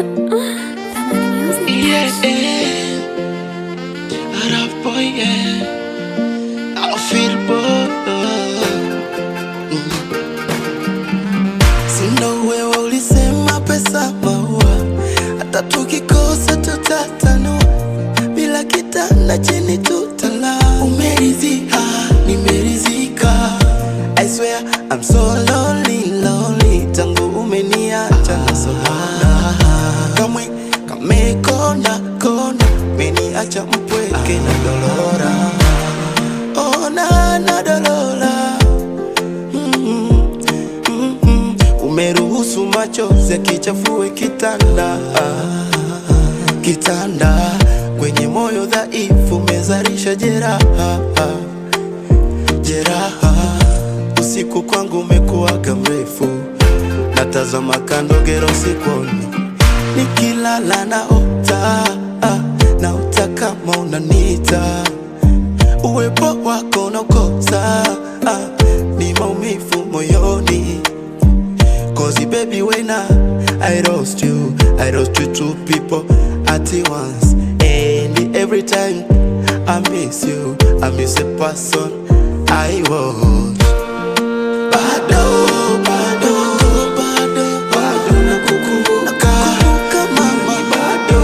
Yeah, Arab boy, yeah. I feel boy. Sina wewe ulisema pesa maua, hata tukikosa tutatanua, bila kitanda chini tutala. Umeridhika, nimeridhika. I swear I'm so lonely, lonely. Tangu umeniacha na solana, kame kona, umeniacha mpweke na dolora. Oh na dolora. Umeruhusu machozi yakichafue kitanda, kitanda. Kwenye moyo dhaifu umezarisha jeraha, jeraha. Usiku kwangu umekuwaga mrefu, natazama kando gero sikoni. Nikilala naota, naota kama unanita. Uwepo wako unakosa, ni maumivu moyoni. Cause baby when I lost you to people at once. And every time I miss you, I miss a person I was. Bado nakukumbuka mama, bado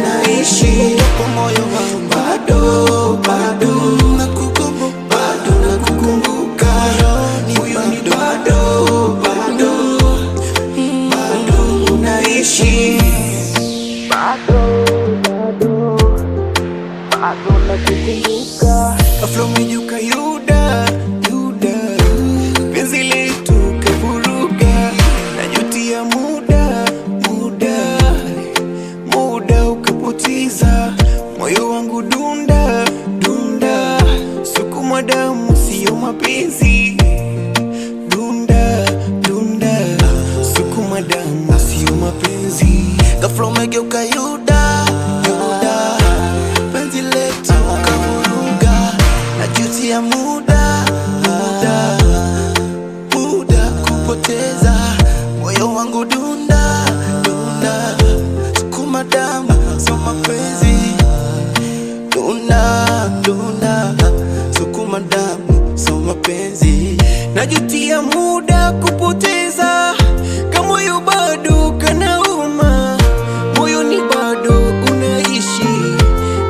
naishi kwa moyo wangu. Bado nakukumbuka, moyoni bado naishi. Bado nakukumbuka. Aflo menyuka yuda, penzi letu kavuruga. Najutia muda ukapoteza. Moyo wangu dunda, sukuma damu siyo mapenzi. Dunda, sukuma damu siyo mapenzi. Aflo megeuka yuda, penzi letu kavuruga. Najutia muda kupoteza. Moyo wangu dunda, sukuma damu so mapenzi. Dunda, sukuma damu so mapenzi. Najutia muda kupoteza. Kama moyo bado kanauma, moyoni bado unaishi.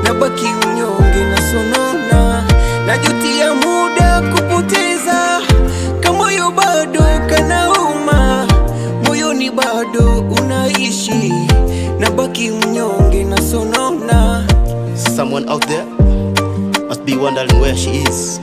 Nabaki mnyonge na sonona. Najutia muda kupoteza. Kama moyo bado kanauma, moyoni bado unaishi. Nabaki mnyonge na sonona. Someone out there must be wondering where she is.